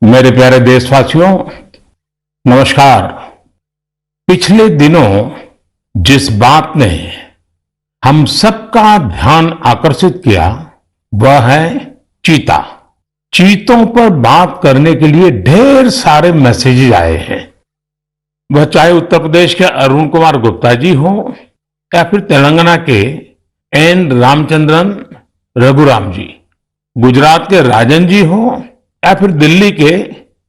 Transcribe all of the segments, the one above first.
मेरे प्यारे देशवासियों, नमस्कार। पिछले दिनों जिस बात ने हम सबका ध्यान आकर्षित किया वह है चीता। चीतों पर बात करने के लिए ढेर सारे मैसेजेस आए हैं। वह चाहे उत्तर प्रदेश के अरुण कुमार गुप्ता जी हो या फिर तेलंगाना के एन रामचंद्रन रघुराम जी, गुजरात के राजन जी हो या फिर दिल्ली के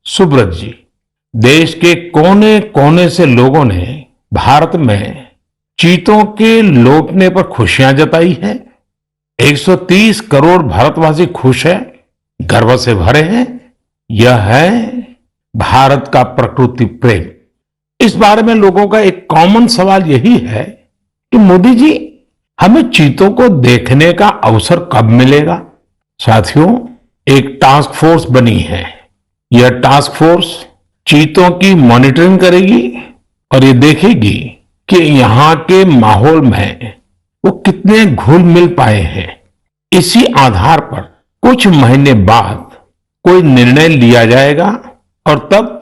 सुब्रत जी। देश के कोने कोने से लोगों ने भारत में चीतों के लौटने पर खुशियां जताई है। 130 करोड़ भारतवासी खुश है, गर्व से भरे हैं। यह है भारत का प्रकृति प्रेम। इस बारे में लोगों का एक कॉमन सवाल यही है कि मोदी जी, हमें चीतों को देखने का अवसर कब मिलेगा? साथियों, एक टास्क फोर्स बनी है। यह टास्क फोर्स चीतों की मॉनिटरिंग करेगी और ये देखेगी कि यहाँ के माहौल में वो कितने घुल मिल पाए हैं। इसी आधार पर कुछ महीने बाद कोई निर्णय लिया जाएगा और तब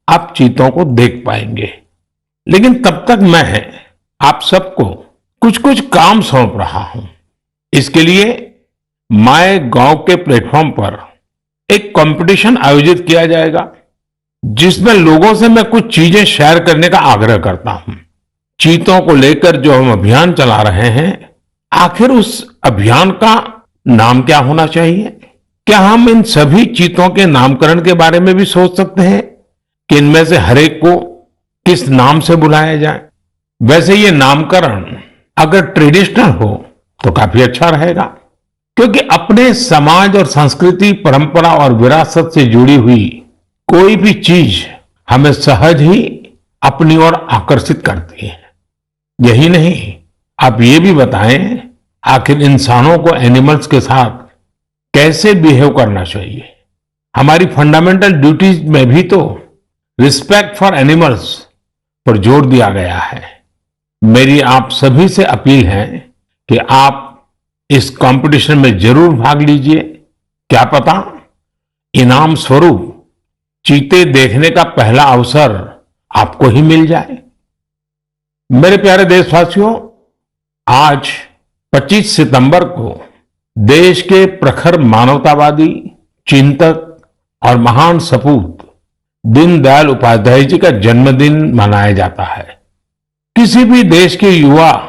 आप चीतों को देख पाएंगे। लेकिन तब तक मैं आप सबको कुछ कुछ काम सौंप रहा हूं। इसके लिए माय गॉव के प्लेटफॉर्म पर एक कंपटीशन आयोजित किया जाएगा जिसमें लोगों से मैं कुछ चीजें शेयर करने का आग्रह करता हूं। चीतों को लेकर जो हम अभियान चला रहे हैं, आखिर उस अभियान का नाम क्या होना चाहिए? क्या हम इन सभी चीतों के नामकरण के बारे में भी सोच सकते हैं कि इनमें से हर एक को किस नाम से बुलाया जाए? वैसे ये नामकरण अगर ट्रेडिशनल हो तो काफी अच्छा रहेगा, क्योंकि अपने समाज और संस्कृति, परंपरा और विरासत से जुड़ी हुई कोई भी चीज हमें सहज ही अपनी ओर आकर्षित करती है। यही नहीं, आप ये भी बताएं, आखिर इंसानों को एनिमल्स के साथ कैसे बिहेव करना चाहिए? हमारी फंडामेंटल ड्यूटीज में भी तो रिस्पेक्ट फॉर एनिमल्स पर जोर दिया गया है। मेरी आप सभी से अपील है कि आप इस कंपटीशन में जरूर भाग लीजिए। क्या पता इनाम स्वरूप चीते देखने का पहला अवसर आपको ही मिल जाए। मेरे प्यारे देशवासियों, आज 25 सितंबर को देश के प्रखर मानवतावादी, चिंतक और महान सपूत दीनदयाल उपाध्याय जी का जन्मदिन मनाया जाता है। किसी भी देश के युवा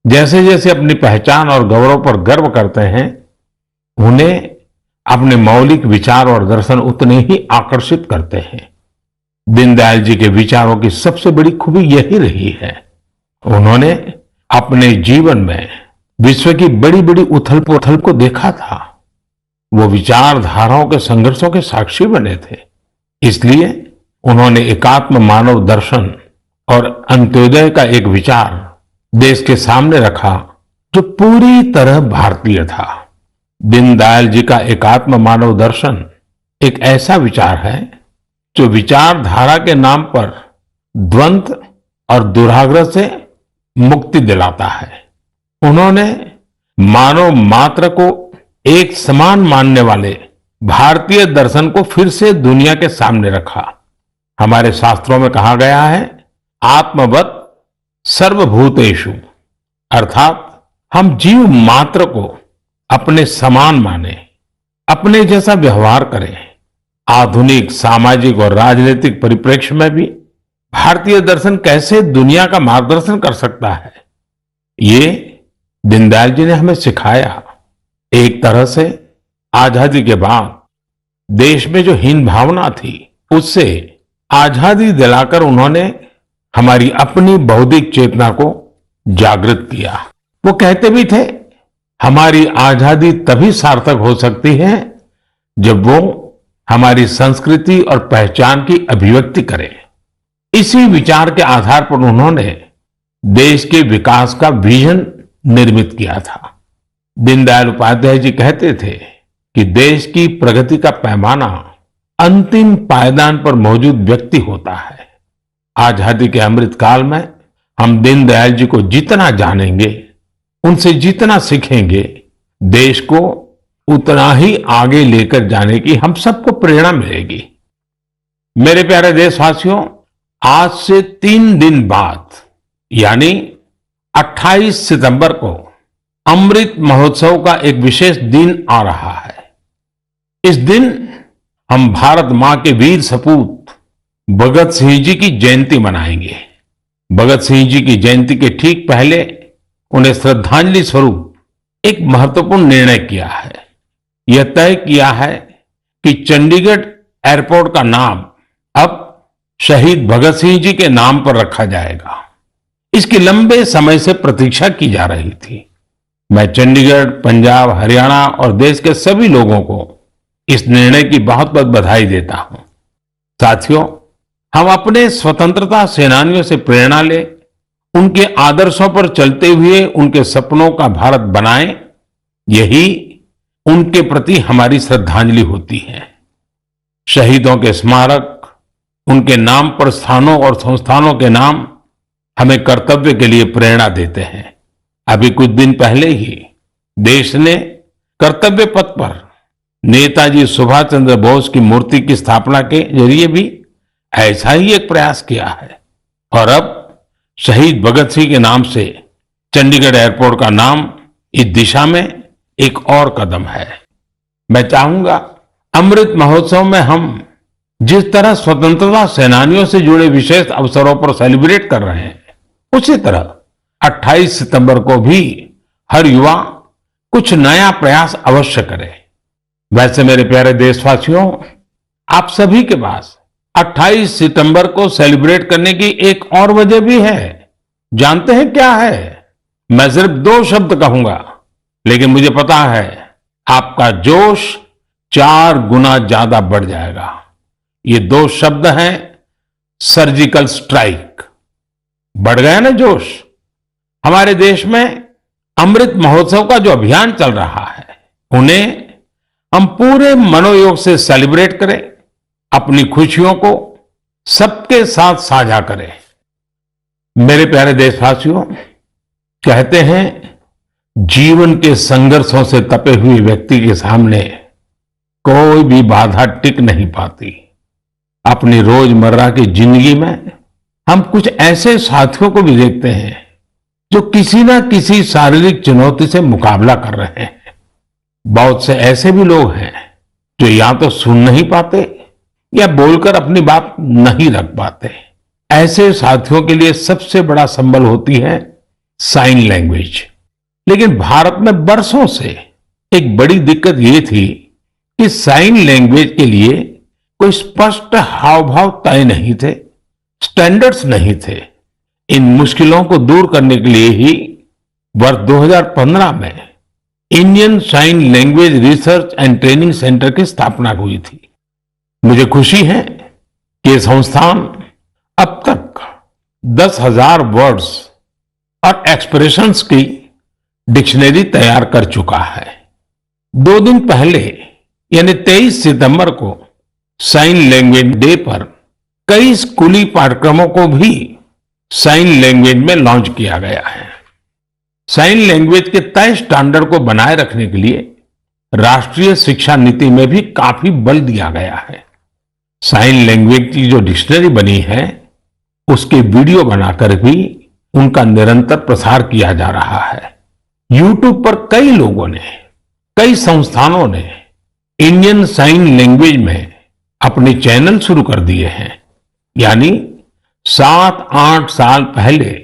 जैसे जैसे अपनी पहचान और गौरव पर गर्व करते हैं, उन्हें अपने मौलिक विचार और दर्शन उतने ही आकर्षित करते हैं। दीनदयाल जी के विचारों की सबसे बड़ी खूबी यही रही है, उन्होंने अपने जीवन में विश्व की बड़ी बड़ी उथल पुथल को देखा था। वो विचारधाराओं के संघर्षों के साक्षी बने थे। इसलिए उन्होंने एकात्म मानव दर्शन और अंत्योदय का एक विचार देश के सामने रखा जो पूरी तरह भारतीय था। दीनदयाल जी का एकात्म मानव दर्शन एक ऐसा विचार है जो विचारधारा के नाम पर द्वंद्व और दुराग्रह से मुक्ति दिलाता है। उन्होंने मानव मात्र को एक समान मानने वाले भारतीय दर्शन को फिर से दुनिया के सामने रखा। हमारे शास्त्रों में कहा गया है, आत्मवत सर्वभूतेषु, अर्थात हम जीव मात्र को अपने समान माने, अपने जैसा व्यवहार करें। आधुनिक सामाजिक और राजनीतिक परिप्रेक्ष्य में भी भारतीय दर्शन कैसे दुनिया का मार्गदर्शन कर सकता है, ये दीनदयाल जी ने हमें सिखाया। एक तरह से आजादी के बाद देश में जो हीन भावना थी, उससे आजादी दिलाकर उन्होंने हमारी अपनी बौद्धिक चेतना को जागृत किया। वो कहते भी थे, हमारी आजादी तभी सार्थक हो सकती है जब वो हमारी संस्कृति और पहचान की अभिव्यक्ति करे। इसी विचार के आधार पर उन्होंने देश के विकास का विजन निर्मित किया था। दीनदयाल उपाध्याय जी कहते थे कि देश की प्रगति का पैमाना अंतिम पायदान पर मौजूद व्यक्ति होता है। आजादी के अमृत काल में हम दीनदयाल जी को जितना जानेंगे, उनसे जितना सीखेंगे, देश को उतना ही आगे लेकर जाने की हम सबको प्रेरणा मिलेगी। मेरे प्यारे देशवासियों, आज से 3 दिन बाद यानी 28 सितंबर को अमृत महोत्सव का एक विशेष दिन आ रहा है। इस दिन हम भारत मां के वीर सपूत भगत सिंह जी की जयंती मनाएंगे। भगत सिंह जी की जयंती के ठीक पहले उन्हें श्रद्धांजलि स्वरूप एक महत्वपूर्ण निर्णय किया है। यह तय किया है कि चंडीगढ़ एयरपोर्ट का नाम अब शहीद भगत सिंह जी के नाम पर रखा जाएगा। इसकी लंबे समय से प्रतीक्षा की जा रही थी। मैं चंडीगढ़, पंजाब, हरियाणा और देश के सभी लोगों को इस निर्णय की बहुत बहुत बधाई देता हूं। साथियों, हम अपने स्वतंत्रता सेनानियों से प्रेरणा लें, उनके आदर्शों पर चलते हुए उनके सपनों का भारत बनाएं। यही उनके प्रति हमारी श्रद्धांजलि होती है। शहीदों के स्मारक, उनके नाम पर स्थानों और संस्थानों के नाम हमें कर्तव्य के लिए प्रेरणा देते हैं। अभी कुछ दिन पहले ही देश ने कर्तव्य पथ पर नेताजी सुभाष चंद्र बोस की मूर्ति की स्थापना के जरिए भी ऐसा ही एक प्रयास किया है। और अब शहीद भगत सिंह के नाम से चंडीगढ़ एयरपोर्ट का नाम इस दिशा में एक और कदम है। मैं चाहूंगा अमृत महोत्सव में हम जिस तरह स्वतंत्रता सेनानियों से जुड़े विशेष अवसरों पर सेलिब्रेट कर रहे हैं, उसी तरह 28 सितंबर को भी हर युवा कुछ नया प्रयास अवश्य करे। वैसे मेरे प्यारे देशवासियों, आप सभी के पास 28 सितंबर को सेलिब्रेट करने की एक और वजह भी है। जानते हैं क्या है? मैं सिर्फ 2 शब्द कहूंगा, लेकिन मुझे पता है आपका जोश 4 गुना ज्यादा बढ़ जाएगा। ये 2 शब्द हैं सर्जिकल स्ट्राइक। बढ़ गया ना जोश? हमारे देश में अमृत महोत्सव का जो अभियान चल रहा है, उन्हें हम पूरे मनोयोग से सेलिब्रेट करें, अपनी खुशियों को सबके साथ साझा करें। मेरे प्यारे देशवासियों, कहते हैं जीवन के संघर्षों से तपे हुए व्यक्ति के सामने कोई भी बाधा टिक नहीं पाती। अपनी रोजमर्रा की जिंदगी में हम कुछ ऐसे साथियों को भी देखते हैं जो किसी ना किसी शारीरिक चुनौती से मुकाबला कर रहे हैं। बहुत से ऐसे भी लोग हैं जो या तो सुन नहीं पाते या बोलकर अपनी बात नहीं रख पाते। ऐसे साथियों के लिए सबसे बड़ा संबल होती है साइन लैंग्वेज। लेकिन भारत में बरसों से एक बड़ी दिक्कत ये थी कि साइन लैंग्वेज के लिए कोई स्पष्ट हाव भाव तय नहीं थे, स्टैंडर्ड्स नहीं थे। इन मुश्किलों को दूर करने के लिए ही वर्ष 2015 में Indian sign language research and training centre की स्थापना हुई थी। मुझे खुशी है कि ये संस्थान अब तक 10,000 वर्ड्स और एक्सप्रेशंस की डिक्शनरी तैयार कर चुका है। 2 दिन पहले यानी 23 सितंबर को साइन लैंग्वेज डे पर कई स्कूली पाठ्यक्रमों को भी साइन लैंग्वेज में लॉन्च किया गया है। साइन लैंग्वेज के तय स्टैंडर्ड को बनाए रखने के लिए राष्ट्रीय शिक्षा नीति में भी काफी बल दिया गया है। साइन लैंग्वेज की जो डिक्शनरी बनी है, उसके वीडियो बनाकर भी उनका निरंतर प्रसार किया जा रहा है। YouTube पर कई लोगों ने, कई संस्थानों ने इंडियन साइन लैंग्वेज में अपने चैनल शुरू कर दिए हैं। यानी 7-8 साल पहले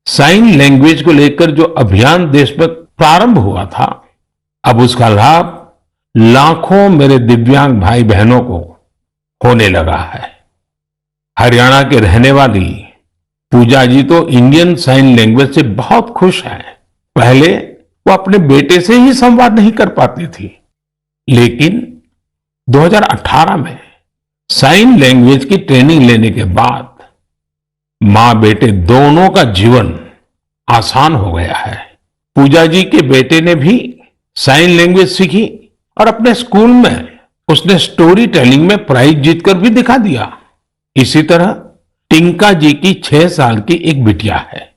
साइन लैंग्वेज को लेकर जो अभियान देश में प्रारंभ हुआ था, अब उसका लाभ लाखों मेरे दिव्यांग भाई बहनों को होने लगा है। हरियाणा के रहने वाली पूजा जी तो इंडियन साइन लैंग्वेज से बहुत खुश हैं। पहले वो अपने बेटे से ही संवाद नहीं कर पाती थी, लेकिन 2018 में साइन लैंग्वेज की ट्रेनिंग लेने के बाद मां बेटे दोनों का जीवन आसान हो गया है। पूजा जी के बेटे ने भी साइन लैंग्वेज सीखी और अपने स्कूल में उसने स्टोरी टेलिंग में प्राइज जीतकर भी दिखा दिया। इसी तरह टिंका जी की 6 साल की एक बिटिया है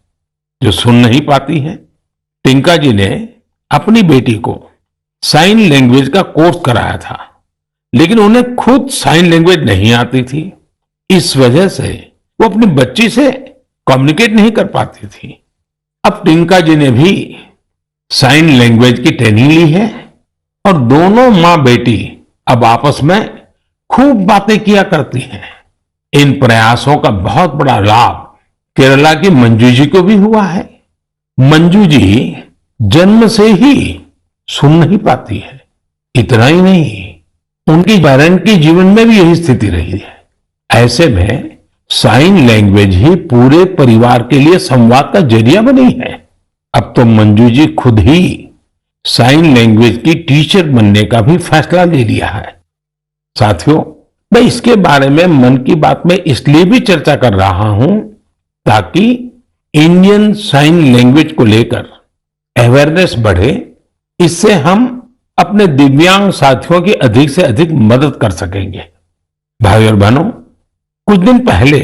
जो सुन नहीं पाती है। टिंका जी ने अपनी बेटी को साइन लैंग्वेज का कोर्स कराया था, लेकिन उन्हें खुद साइन लैंग्वेज नहीं आती थी। इस वजह से वो अपनी बच्ची से कम्युनिकेट नहीं कर पाती थी। अब टिंका जी ने भी साइन लैंग्वेज की ट्रेनिंग ली है और दोनों मां बेटी अब आपस में खूब बातें किया करती हैं। इन प्रयासों का बहुत बड़ा लाभ केरला की मंजू जी को भी हुआ है। मंजू जी जन्म से ही सुन नहीं पाती है। इतना ही नहीं, उनकी पेरेंट के जीवन में भी यही स्थिति रही है। ऐसे में साइन लैंग्वेज ही पूरे परिवार के लिए संवाद का जरिया बनी है। अब तो मंजू जी खुद ही साइन लैंग्वेज की टीचर बनने का भी फैसला ले लिया है। साथियों, मैं इसके बारे में मन की बात में इसलिए भी चर्चा कर रहा हूं ताकि इंडियन साइन लैंग्वेज को लेकर अवेयरनेस बढ़े। इससे हम अपने दिव्यांग साथियों की अधिक से अधिक मदद कर सकेंगे। भाई और बहनों, कुछ दिन पहले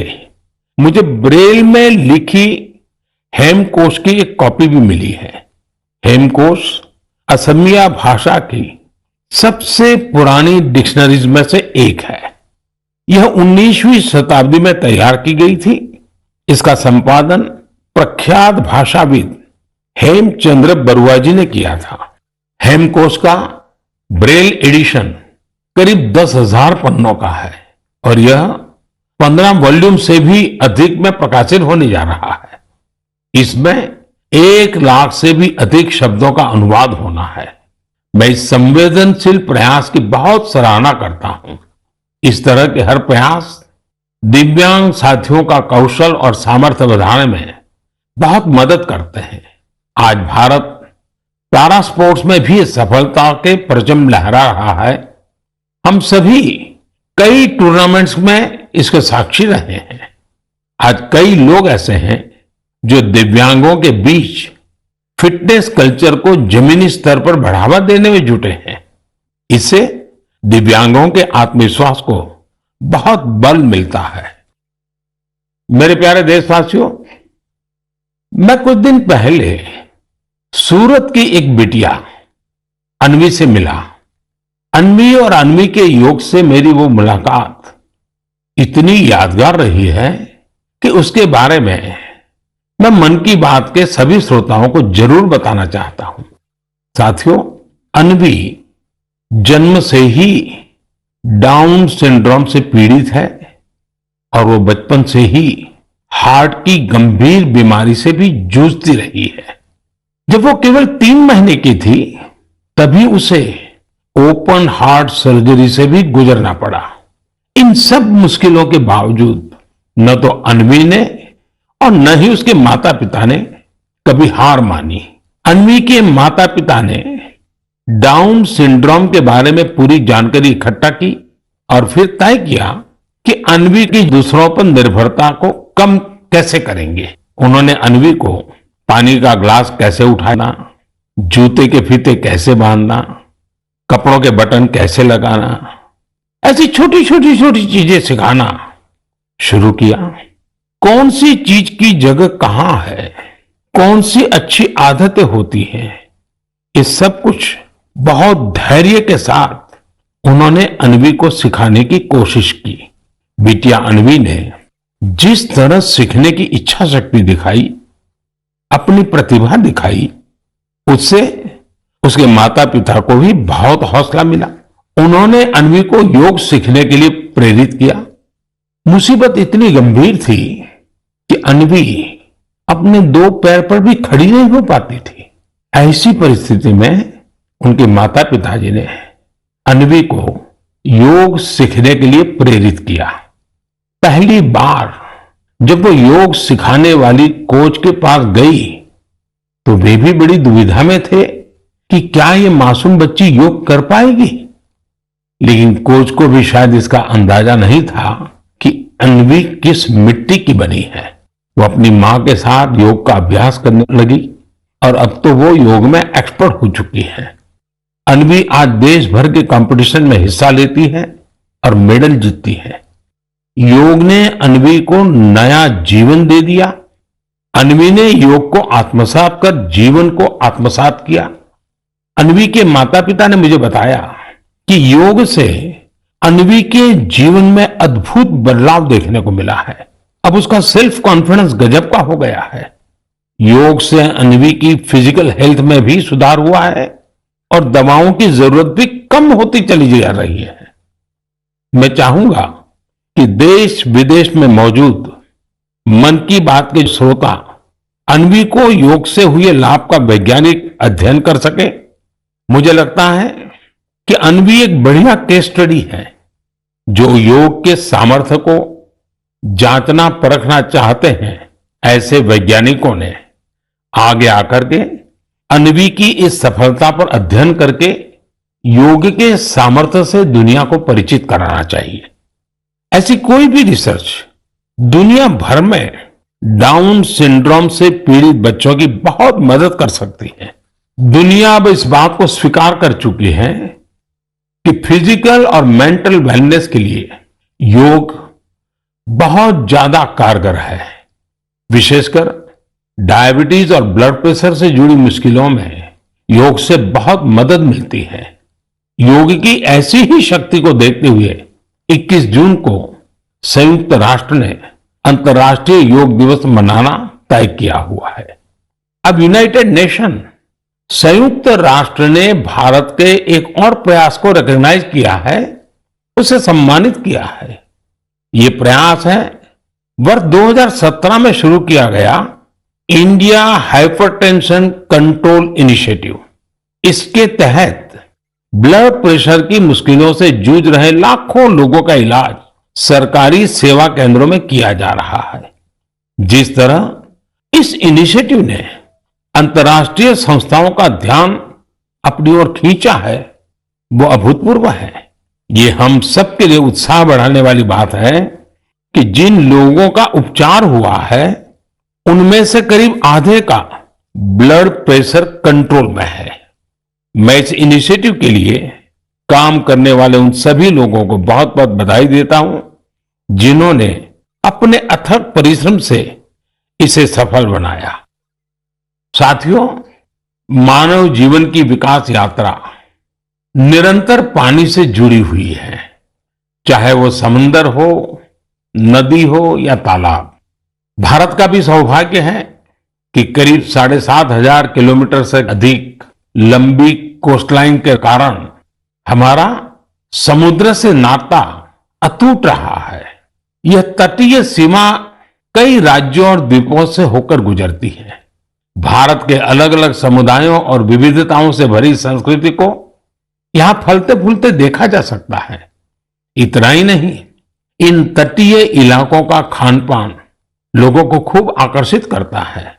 मुझे ब्रेल में लिखी हेमकोश की एक कॉपी भी मिली है। हेमकोश असमिया भाषा की सबसे पुरानी डिक्शनरीज में से एक है। यह 19वीं शताब्दी में तैयार की गई थी। इसका संपादन प्रख्यात भाषाविद हेमचंद्र बरुआ जी ने किया था। हेमकोश का ब्रेल एडिशन करीब 10,000 पन्नों का है और यह 15 वॉल्यूम से भी अधिक में प्रकाशित होने जा रहा है। इसमें 1 लाख से भी अधिक शब्दों का अनुवाद होना है। मैं इस संवेदनशील प्रयास की बहुत सराहना करता हूं। इस तरह के हर प्रयास दिव्यांग साथियों का कौशल और सामर्थ्य बढ़ाने में बहुत मदद करते हैं। आज भारत पैरा स्पोर्ट्स में भी सफलता के परचम लहरा रहा है। हम सभी कई टूर्नामेंट्स में इसके साक्षी रहे हैं। आज कई लोग ऐसे हैं जो दिव्यांगों के बीच फिटनेस कल्चर को जमीनी स्तर पर बढ़ावा देने में जुटे हैं। इससे दिव्यांगों के आत्मविश्वास को बहुत बल मिलता है। मेरे प्यारे देशवासियों, मैं कुछ दिन पहले सूरत की एक बिटिया अन्वी से मिला। अन्वी और अन्वी के योग से मेरी वो मुलाकात इतनी यादगार रही है कि उसके बारे में मैं मन की बात के सभी श्रोताओं को जरूर बताना चाहता हूं। साथियों, अन्वी जन्म से ही डाउन सिंड्रोम से पीड़ित है और वो बचपन से ही हार्ट की गंभीर बीमारी से भी जूझती रही है। जब वो केवल 3 महीने की थी तभी उसे ओपन हार्ट सर्जरी से भी गुजरना पड़ा। इन सब मुश्किलों के बावजूद न तो अन्वी ने और न ही उसके माता पिता ने कभी हार मानी। अन्वी के माता पिता ने डाउन सिंड्रोम के बारे में पूरी जानकारी इकट्ठा की और फिर तय किया कि अन्वी की दूसरों पर निर्भरता को कम कैसे करेंगे। उन्होंने अन्वी को पानी का ग्लास कैसे उठाना, जूते के फीते कैसे बांधना, कपड़ों के बटन कैसे लगाना, ऐसी छोटी छोटी चीजें सिखाना शुरू किया। कौन सी चीज की जगह कहां है, कौन सी अच्छी आदतें होती हैं, ये सब कुछ बहुत धैर्य के साथ उन्होंने अन्वी को सिखाने की कोशिश की। बिटिया अन्वी ने जिस तरह सीखने की इच्छा शक्ति दिखाई, अपनी प्रतिभा दिखाई, उससे उसके माता पिता को भी बहुत हौसला मिला। उन्होंने अन्वी को योग सीखने के लिए प्रेरित किया। मुसीबत इतनी गंभीर थी कि अन्वी अपने 2 पैर पर भी खड़ी नहीं हो पाती थी। ऐसी परिस्थिति में उनके माता पिताजी ने अन्वी को योग सीखने के लिए प्रेरित किया। पहली बार जब वो योग सिखाने वाली कोच के पास गई तो वे भी बड़ी दुविधा में थे कि क्या ये मासूम बच्ची योग कर पाएगी। लेकिन कोच को भी शायद इसका अंदाजा नहीं था कि अन्वी किस मिट्टी की बनी है। वो अपनी मां के साथ योग का अभ्यास करने लगी और अब तो वो योग में एक्सपर्ट हो चुकी है। अन्वी आज देश भर के कंपटीशन में हिस्सा लेती है और मेडल जीतती है। योग ने अन्वी को नया जीवन दे दिया। अन्वी ने योग को आत्मसात कर जीवन को आत्मसात किया। अन्वी के माता पिता ने मुझे बताया कि योग से अन्वी के जीवन में अद्भुत बदलाव देखने को मिला है। अब उसका सेल्फ कॉन्फिडेंस गजब का हो गया है। योग से अन्वी की फिजिकल हेल्थ में भी सुधार हुआ है और दवाओं की जरूरत भी कम होती चली जा रही है। मैं चाहूंगा कि देश विदेश में मौजूद मन की बात के श्रोता अन्वी को योग से हुए लाभ का वैज्ञानिक अध्ययन कर सके। मुझे लगता है कि अन्वी एक बढ़िया केस स्टडी है। जो योग के सामर्थ्य को जांचना परखना चाहते हैं, ऐसे वैज्ञानिकों ने आगे आकर के अन्वी की इस सफलता पर अध्ययन करके योग के सामर्थ्य से दुनिया को परिचित कराना चाहिए। ऐसी कोई भी रिसर्च दुनिया भर में डाउन सिंड्रोम से पीड़ित बच्चों की बहुत मदद कर सकती है। दुनिया अब इस बात को स्वीकार कर चुकी है कि फिजिकल और मेंटल वेलनेस के लिए योग बहुत ज्यादा कारगर है। विशेषकर डायबिटीज और ब्लड प्रेशर से जुड़ी मुश्किलों में योग से बहुत मदद मिलती है। योग की ऐसी ही शक्ति को देखते हुए 21 जून को संयुक्त राष्ट्र ने अंतर्राष्ट्रीय योग दिवस मनाना तय किया हुआ है। अब यूनाइटेड नेशन संयुक्त राष्ट्र ने भारत के एक और प्रयास को रिकॉग्नाइज किया है, उसे सम्मानित किया है। ये प्रयास है वर्ष 2017 में शुरू किया गया इंडिया हाइपरटेंशन कंट्रोल इनिशिएटिव। इसके तहत ब्लड प्रेशर की मुश्किलों से जूझ रहे लाखों लोगों का इलाज सरकारी सेवा केंद्रों में किया जा रहा है। जिस तरह इस इनिशिएटिव ने अंतर्राष्ट्रीय संस्थाओं का ध्यान अपनी ओर खींचा है, वो अभूतपूर्व है। ये हम सबके लिए उत्साह बढ़ाने वाली बात है कि जिन लोगों का उपचार हुआ है, उनमें से करीब आधे का ब्लड प्रेशर कंट्रोल में है। मैं इस इनिशिएटिव के लिए काम करने वाले उन सभी लोगों को बहुत बहुत बधाई देता हूं, जिन्होंने अपने अथक परिश्रम से इसे सफल बनाया। साथियों, मानव जीवन की विकास यात्रा निरंतर पानी से जुड़ी हुई है, चाहे वो समंदर हो, नदी हो या तालाब। भारत का भी सौभाग्य है कि करीब 7,500 किलोमीटर से अधिक लंबी कोस्टलाइन के कारण हमारा समुद्र से नाता अटूट रहा है। यह तटीय सीमा कई राज्यों और द्वीपों से होकर गुजरती है। भारत के अलग अलग समुदायों और विविधताओं से भरी संस्कृति को यहां फलते फूलते देखा जा सकता है। इतना ही नहीं, इन तटीय इलाकों का खान पान लोगों को खूब आकर्षित करता है।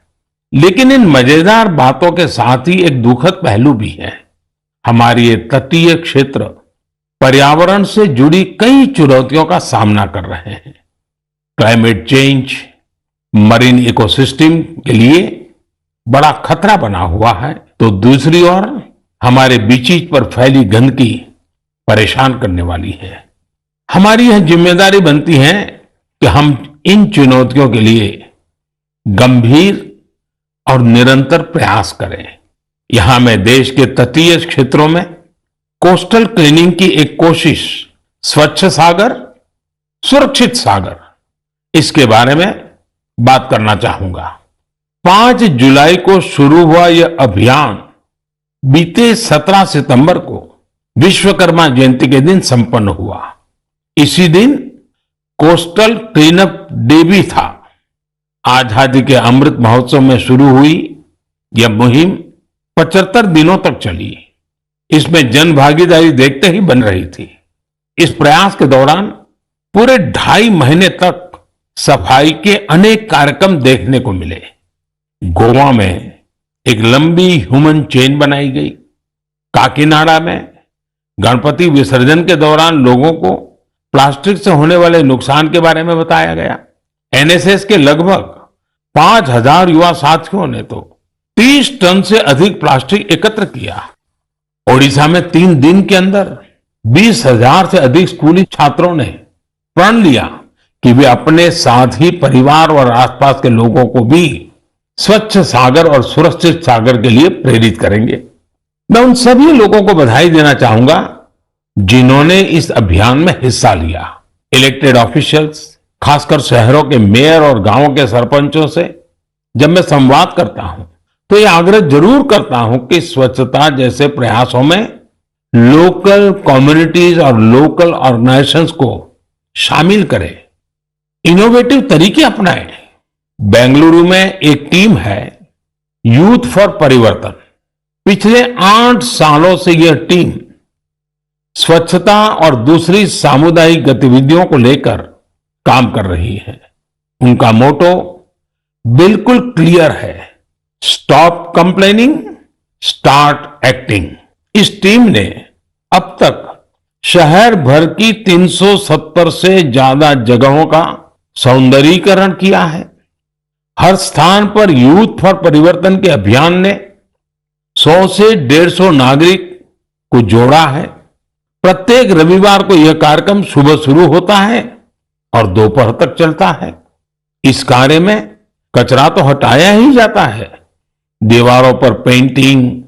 लेकिन इन मजेदार बातों के साथ ही एक दुखद पहलू भी है। हमारे ये तटीय क्षेत्र पर्यावरण से जुड़ी कई चुनौतियों का सामना कर रहे हैं। क्लाइमेट चेंज मरीन इकोसिस्टम के लिए बड़ा खतरा बना हुआ है, तो दूसरी ओर हमारे बीचीज पर फैली गंदगी परेशान करने वाली है। हमारी यह जिम्मेदारी बनती है कि हम इन चुनौतियों के लिए गंभीर और निरंतर प्रयास करें। यहां मैं देश के तटीय क्षेत्रों में कोस्टल क्लीनिंग की एक कोशिश, स्वच्छ सागर सुरक्षित सागर, इसके बारे में बात करना चाहूंगा। 5 जुलाई को शुरू हुआ यह अभियान बीते 17 सितंबर को विश्वकर्मा जयंती के दिन संपन्न हुआ। इसी दिन कोस्टल क्लीनअप डे भी था। आजादी के अमृत महोत्सव में शुरू हुई यह मुहिम 75 दिनों तक चली। इसमें जन भागीदारी देखते ही बन रही थी। इस प्रयास के दौरान पूरे 2.5 महीने तक सफाई के अनेक कार्यक्रम देखने को मिले। गोवा में एक लंबी ह्यूमन चेन बनाई गई। काकीनाडा में गणपति विसर्जन के दौरान लोगों को प्लास्टिक से होने वाले नुकसान के बारे में बताया गया। एनएसएस के लगभग 5,000 युवा साथियों ने तो 30 टन से अधिक प्लास्टिक एकत्र किया। ओडिशा में 3 दिन के अंदर 20,000 से अधिक स्कूली छात्रों ने प्रण लिया कि वे अपने साथ ही परिवार और आसपास के लोगों को भी स्वच्छ सागर और सुरक्षित सागर के लिए प्रेरित करेंगे। मैं उन सभी लोगों को बधाई देना चाहूंगा जिन्होंने इस अभियान में हिस्सा लिया। इलेक्टेड ऑफिशियल्स, खासकर शहरों के मेयर और गांवों के सरपंचों से जब मैं संवाद करता हूं तो ये आग्रह जरूर करता हूं कि स्वच्छता जैसे प्रयासों में लोकल कम्युनिटीज और लोकल ऑर्गेनाइजेशंस को शामिल करें, इनोवेटिव तरीके अपनाएं। बेंगलुरु में एक टीम है, यूथ फॉर परिवर्तन। पिछले 8 सालों से यह टीम स्वच्छता और दूसरी सामुदायिक गतिविधियों को लेकर काम कर रही है। उनका मोटो बिल्कुल क्लियर है, स्टॉप कंप्लेनिंग, स्टार्ट एक्टिंग। इस टीम ने अब तक शहर भर की 370 से ज्यादा जगहों का सौंदर्यीकरण किया है। हर स्थान पर यूथ फॉर परिवर्तन के अभियान ने 100 से 150 नागरिक को जोड़ा है। प्रत्येक रविवार को यह कार्यक्रम सुबह शुरू होता है और दोपहर तक चलता है। इस कार्य में कचरा तो हटाया ही जाता है, दीवारों पर पेंटिंग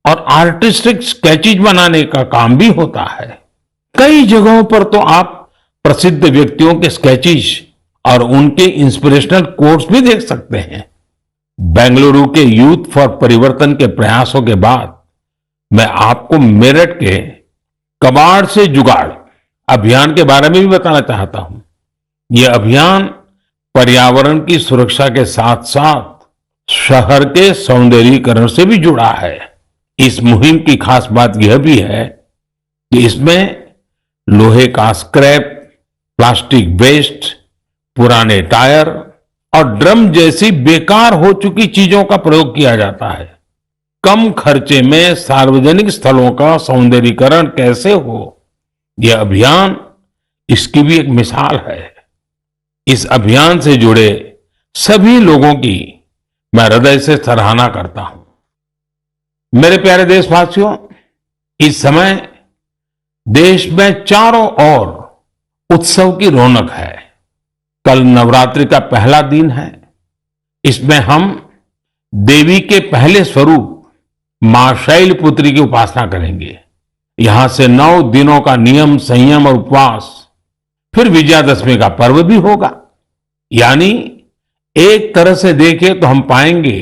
और आर्टिस्टिक स्केचेज बनाने का काम भी होता है। कई जगहों पर तो आप प्रसिद्ध व्यक्तियों के स्केचेज और उनके इंस्पिरेशनल कोट्स भी देख सकते हैं। बेंगलुरु के यूथ फॉर परिवर्तन के प्रयासों के बाद मैं आपको मेरठ के कबाड़ से जुगाड़ अभियान के बारे में भी बताना चाहता हूं। यह अभियान पर्यावरण की सुरक्षा के साथ साथ शहर के सौंदर्यीकरण से भी जुड़ा है। इस मुहिम की खास बात यह भी है कि इसमें लोहे का स्क्रैप, प्लास्टिक वेस्ट, पुराने टायर और ड्रम जैसी बेकार हो चुकी चीजों का प्रयोग किया जाता है। कम खर्चे में सार्वजनिक स्थलों का सौंदर्यीकरण कैसे हो, यह अभियान इसकी भी एक मिसाल है। इस अभियान से जुड़े सभी लोगों की मैं हृदय से सराहना करता हूं। मेरे प्यारे देशवासियों, इस समय देश में चारों ओर उत्सव की रौनक है। कल नवरात्रि का पहला दिन है। इसमें हम देवी के पहले स्वरूप मां शैलपुत्री की उपासना करेंगे। यहां से 9 दिनों का नियम, संयम और उपवास, फिर विजयादशमी का पर्व भी होगा। यानी एक तरह से देखें तो हम पाएंगे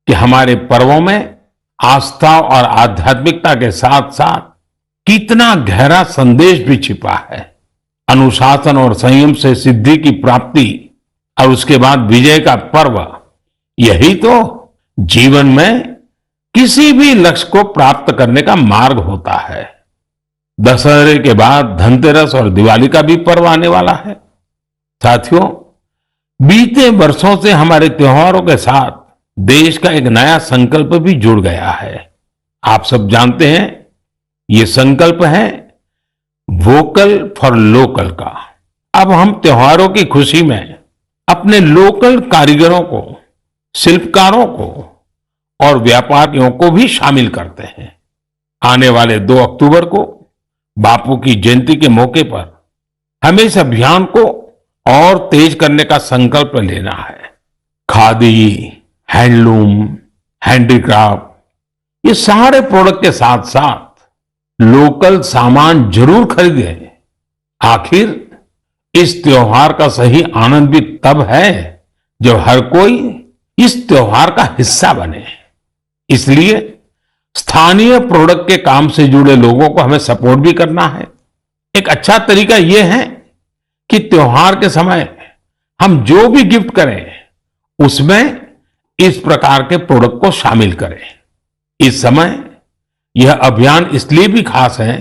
कि हमारे पर्वों में आस्था और आध्यात्मिकता के साथ साथ कितना गहरा संदेश भी छिपा है। अनुशासन और संयम से सिद्धि की प्राप्ति और उसके बाद विजय का पर्व, यही तो जीवन में किसी भी लक्ष्य को प्राप्त करने का मार्ग होता है। दशहरे के बाद धनतेरस और दिवाली का भी पर्व आने वाला है। साथियों, बीते वर्षों से हमारे त्योहारों के साथ देश का एक नया संकल्प भी जुड़ गया है। आप सब जानते हैं, ये संकल्प है वोकल फॉर लोकल का। अब हम त्योहारों की खुशी में अपने लोकल कारीगरों को, शिल्पकारों को और व्यापारियों को भी शामिल करते हैं। आने वाले 2 अक्टूबर को बापू की जयंती के मौके पर हमें इस अभियान को और तेज करने का संकल्प लेना है। खादी, हैंडलूम, हैंडीक्राफ्ट, ये सारे प्रोडक्ट के साथ साथ लोकल सामान जरूर खरीदें। आखिर इस त्योहार का सही आनंद भी तब है जब हर कोई इस त्योहार का हिस्सा बने। इसलिए स्थानीय प्रोडक्ट के काम से जुड़े लोगों को हमें सपोर्ट भी करना है। एक अच्छा तरीका यह है कि त्योहार के समय हम जो भी गिफ्ट करें उसमें इस प्रकार के प्रोडक्ट को शामिल करें। इस समय यह अभियान इसलिए भी खास है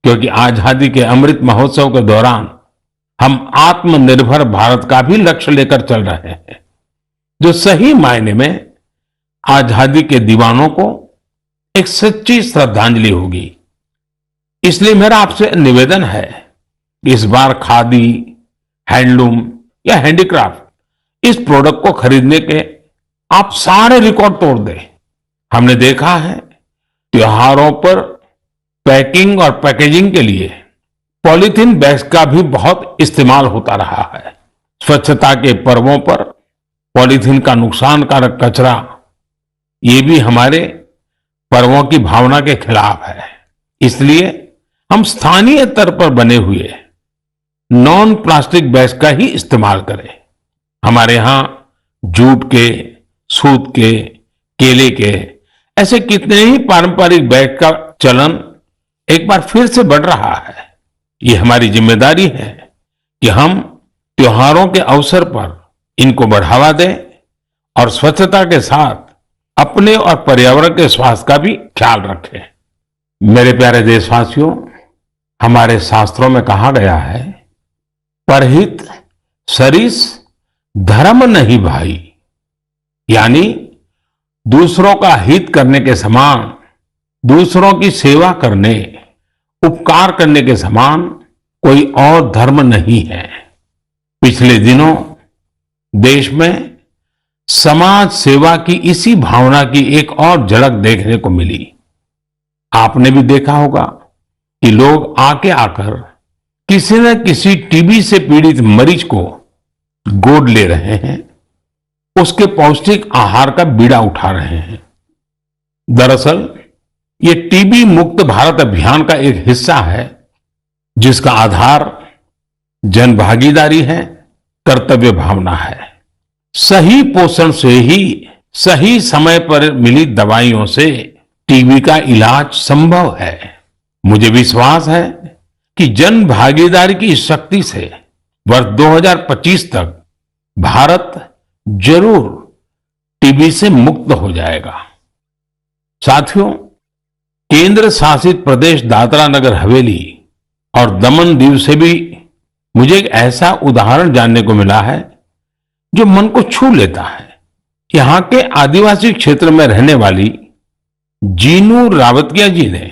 क्योंकि आजादी के अमृत महोत्सव के दौरान हम आत्मनिर्भर भारत का भी लक्ष्य लेकर चल रहे हैं, जो सही मायने में आजादी के दीवानों को एक सच्ची श्रद्धांजलि होगी। इसलिए मेरा आपसे निवेदन है कि इस बार खादी, हैंडलूम या हैंडीक्राफ्ट इस प्रोडक्ट को खरीदने के आप सारे रिकॉर्ड तोड़ दें। हमने देखा है त्योहारों पर पैकिंग और पैकेजिंग के लिए पॉलीथीन बैग्स का भी बहुत इस्तेमाल होता रहा है। स्वच्छता के पर्वों पर पॉलीथीन का नुकसानकारक कचरा, ये भी हमारे पर्वों की भावना के खिलाफ है। इसलिए हम स्थानीय स्तर पर बने हुए नॉन प्लास्टिक बैग्स का ही इस्तेमाल करें। हमारे यहां जूट के, सूत के, केले के ऐसे कितने ही पारंपरिक बैग का चलन एक बार फिर से बढ़ रहा है। ये हमारी जिम्मेदारी है कि हम त्योहारों के अवसर पर इनको बढ़ावा दें और स्वच्छता के साथ अपने और पर्यावरण के स्वास्थ्य का भी ख्याल रखें। मेरे प्यारे देशवासियों, हमारे शास्त्रों में कहा गया है, परहित सरिस धर्म नहीं भाई, यानी दूसरों का हित करने के समान, दूसरों की सेवा करने, उपकार करने के समान कोई और धर्म नहीं है। पिछले दिनों देश में समाज सेवा की इसी भावना की एक और झलक देखने को मिली। आपने भी देखा होगा कि लोग आके आकर किसी न किसी टीबी से पीड़ित मरीज को गोद ले रहे हैं, उसके पौष्टिक आहार का बीड़ा उठा रहे हैं। दरअसल ये टीबी मुक्त भारत अभियान का एक हिस्सा है, जिसका आधार जन भागीदारी है, कर्तव्य भावना है। सही पोषण से ही सही समय पर मिली दवाइयों से टीबी का इलाज संभव है। मुझे विश्वास है कि जन भागीदारी की इस शक्ति से वर्ष 2025 तक भारत जरूर टीबी से मुक्त हो जाएगा। साथियों, केंद्र शासित प्रदेश दादरा नगर हवेली और दमन दीव से भी मुझे एक ऐसा उदाहरण जानने को मिला है जो मन को छू लेता है। यहां के आदिवासी क्षेत्र में रहने वाली जीनू रावतिया जी ने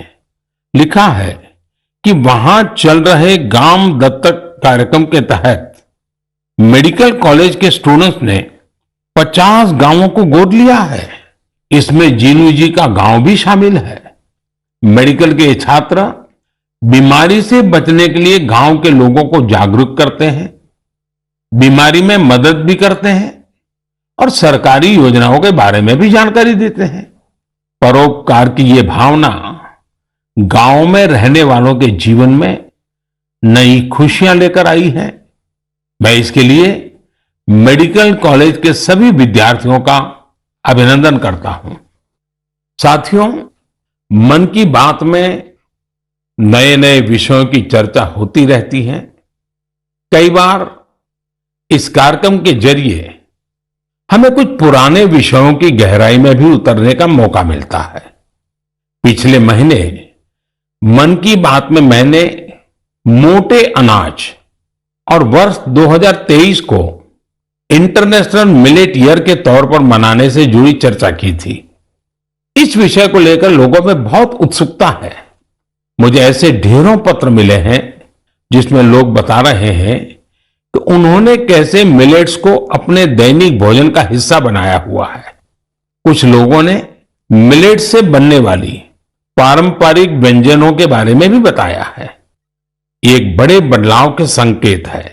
लिखा है कि वहां चल रहे गांव दत्तक कार्यक्रम के तहत मेडिकल कॉलेज के स्टूडेंट्स ने 50 गांवों को गोद लिया है। इसमें जीनू जी का गांव भी शामिल है। मेडिकल के छात्र बीमारी से बचने के लिए गांव के लोगों को जागरूक करते हैं, बीमारी में मदद भी करते हैं और सरकारी योजनाओं के बारे में भी जानकारी देते हैं। परोपकार की ये भावना गांव में रहने वालों के जीवन में नई खुशियां लेकर आई है। मैं इसके लिए मेडिकल कॉलेज के सभी विद्यार्थियों का अभिनंदन करता हूं। साथियों, मन की बात में नए नए विषयों की चर्चा होती रहती है। कई बार इस कार्यक्रम के जरिए हमें कुछ पुराने विषयों की गहराई में भी उतरने का मौका मिलता है। पिछले महीने मन की बात में मैंने मोटे अनाज और वर्ष 2023 को इंटरनेशनल मिलेट ईयर के तौर पर मनाने से जुड़ी चर्चा की थी। इस विषय को लेकर लोगों में बहुत उत्सुकता है। मुझे ऐसे ढेरों पत्र मिले हैं जिसमें लोग बता रहे हैं कि उन्होंने कैसे मिलेट्स को अपने दैनिक भोजन का हिस्सा बनाया हुआ है। कुछ लोगों ने मिलेट से बनने वाली पारंपरिक व्यंजनों के बारे में भी बताया है। ये एक बड़े बदलाव के संकेत है।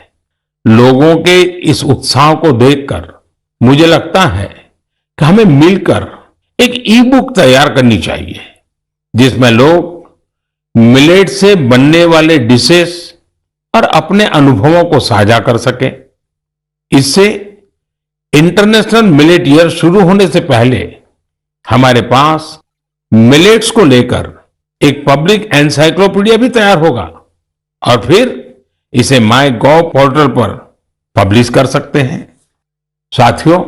लोगों के इस उत्साह को देखकर मुझे लगता है कि हमें मिलकर एक ई बुक तैयार करनी चाहिए, जिसमें लोग मिलेट से बनने वाले डिशेस और अपने अनुभवों को साझा कर सकें। इससे इंटरनेशनल मिलेट ईयर शुरू होने से पहले हमारे पास मिलेट्स को लेकर एक पब्लिक एनसाइक्लोपीडिया भी तैयार होगा और फिर इसे माई गॉव पोर्टल पर पब्लिश कर सकते हैं। साथियों,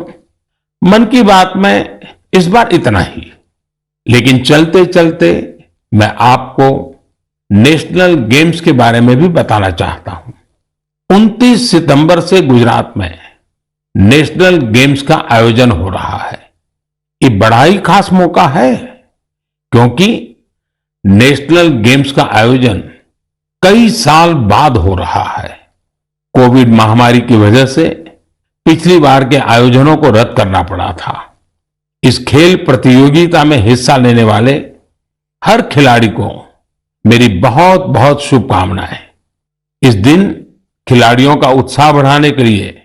मन की बात में इस बार इतना ही, लेकिन चलते चलते मैं आपको नेशनल गेम्स के बारे में भी बताना चाहता हूं। 29 सितंबर से गुजरात में नेशनल गेम्स का आयोजन हो रहा है। ये बड़ा ही खास मौका है, क्योंकि नेशनल गेम्स का आयोजन कई साल बाद हो रहा है। कोविड महामारी की वजह से पिछली बार के आयोजनों को रद्द करना पड़ा था। इस खेल प्रतियोगिता में हिस्सा लेने वाले हर खिलाड़ी को मेरी बहुत बहुत शुभकामनाएं। इस दिन खिलाड़ियों का उत्साह बढ़ाने के लिए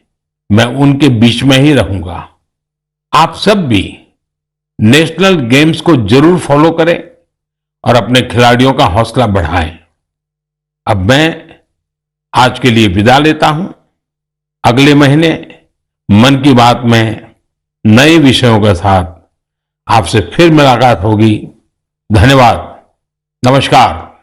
मैं उनके बीच में ही रहूंगा। आप सब भी नेशनल गेम्स को जरूर फॉलो करें और अपने खिलाड़ियों का हौसला बढ़ाएं। अब मैं आज के लिए विदा लेता हूं। अगले महीने मन की बात में नए विषयों के साथ आपसे फिर मुलाकात होगी। धन्यवाद। नमस्कार।